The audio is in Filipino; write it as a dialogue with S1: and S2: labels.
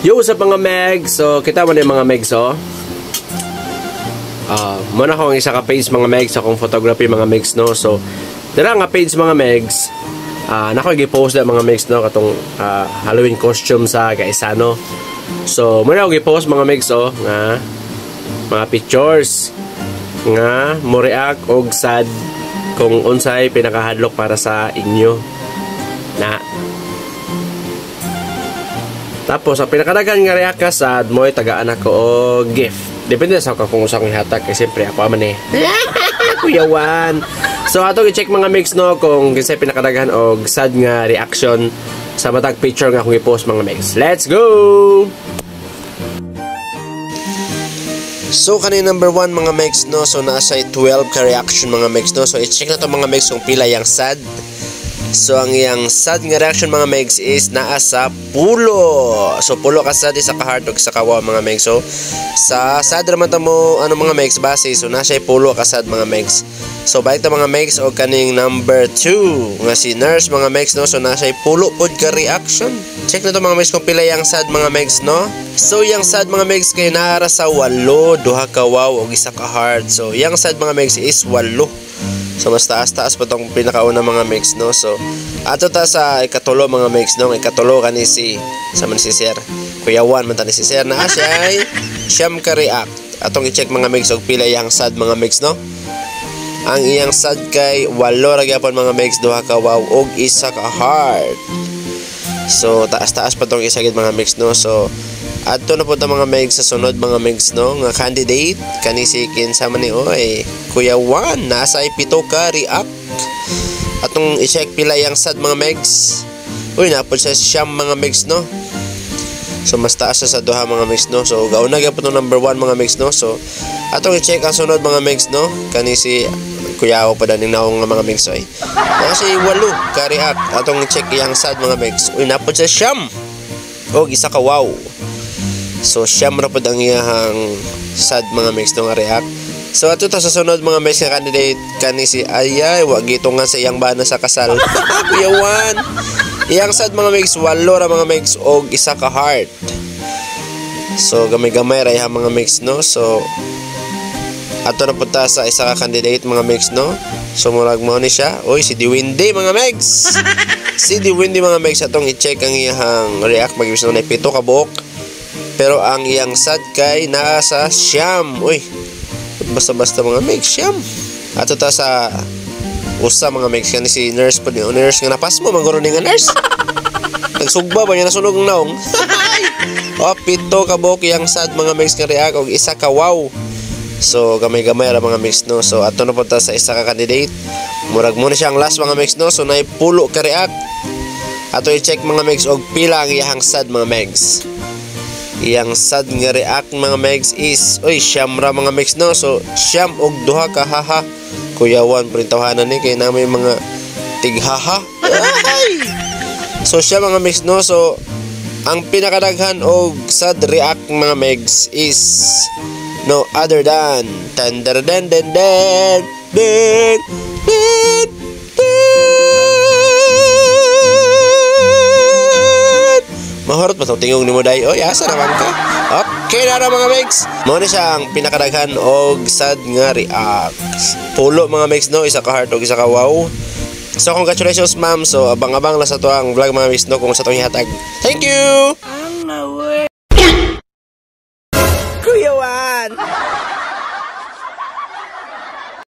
S1: Yo, sa mga megs. So, kita mo na yung mga megs, oh. Muna akong isa ka page mga megs, akong photography mga megs, no. So, dala nga page mga megs. Nako gi-post na mga megs, no, katong Halloween costume sa Gaisano. So, muna ako gi-post mga megs, oh, nga mga pictures nga mo react og sad kung unsay pinakahadlok para sa inyo na. Tapos, ang pinakadagan nga react ka sad mo ay tagaan ako o gift. Depende sa kung usang ihatag. Kasi siyempre ako man eh. Kuyawan. So, ato i-check mga mix, no, kung kasi pinakadagan o sad nga reaction sa matag picture nga kung i-post mga mix. Let's go! So, kanina number 1 mga mix, no. So, nasa 12 ka reaction mga mix, no. So, i-check na to mga mix kung pila yung sad. So, ang iyang sad nga reaction mga megs is naa sa pulo. So, pulo ka sad, isa ka heart o isa ka wow mga megs. So, sa sad naman mo ano mga megs base. So, nasa pulo ka sad mga megs. So, balik ta mga megs o kaning number 2 nga si nurse mga megs, no. So, nasa pulo pod ka reaction. Check na to mga megs kung pila yung sad mga megs, no. So, yung sad mga megs kay naara sa 8, duha ka wow o isa ka heart. So, yung sad mga megs is 8. So, mas taas-taas pa itong pinakauna mga mix, no? So, ato ta sa ikatulo mga mix, no? Ikatulo ka ni si Sir. Kuya Juan, man ta ni si Sir na siya ay siyam ka react. Atong i-check mga mix og pila yang sad mga mix, no? Ang iyang sad kay 8 ra gyapon mga mix, duha ka wow og isa ka heart. So, taas-taas pa itong isa gid mga mix, no? So, ato na po ito mga megs sa sunod mga megs, no, nga candidate kanisikin sa man ni oy Kuya Juan nasa 7 ka react. Atong i-check pila yang sad mga megs. Uy, napod sa siyam mga megs, no. So mas taas sa duha mga megs, no. So gauna gyud po itong number 1 mga megs, no. So atong i-check ang sunod mga megs, no, kanisi Kuya ako pa daning naong mga megs oy. Nasa 8 ka react. Atong i-check yang sad mga megs. Uy, napod sa siyam og isa ka wow. So, siyam na po ang iyahang sad mga mix nga react. So, ato ta sa sunod mga mix nga candidate kani si Ayay, wag ito nga sa iyang bana sa kasal. Kuya Juan. Iyang sad mga mix, 8 ra mga mix og isa ka heart. So, gamay-gamay ra iyang mga mix, no. So, ato na po ta sa isa ka candidate mga mix, no. So, murag mo ni siya. Oy, si Diwindi mga mix. Si Diwindi mga mix, atong i-check ang iyang react mag-ibig na 7 ka buok. Pero ang iyang sad kay nasa siyam. Uy, basta-basta mga mix, siyam. Ato ta sa usa mga mix kani si nurse po ni nurse nga napas mo manguro ni nga nurse. Nagsugba ba niya nasunog ng naong. O, 7 ka buok yang sad mga mix nga react og isa ka wow. So gamay-gamay ra mga mix, no. So ato na po ta sa isa ka candidate. Murag mo na siyang last mga mix, no. So nay pulo ka react. Ato i-check mga mix og pila ang iyang sad mga mix. Iyang sad nga react mga megs is oy siyam ra mga megs, no. So siyam og duha ka haha. Kuya Juan printawanan ni kay namin mga tighaha. So siyam mga megs, no. So ang pinakadaghan og sad react mga megs is no other than den mahorot pa itong tingog ni mo day. Oy, asa naman ka? Okay na mga megs. Muna siya ang pinakadaghan og sad nga react. Pulo mga megs, no. Isa ka heart og isa ka wow. So, congratulations ma'am. So, abang-abang lang sa to ang vlog mga megs, no, kung sa itong ihatag. Thank you! Kuya Juan!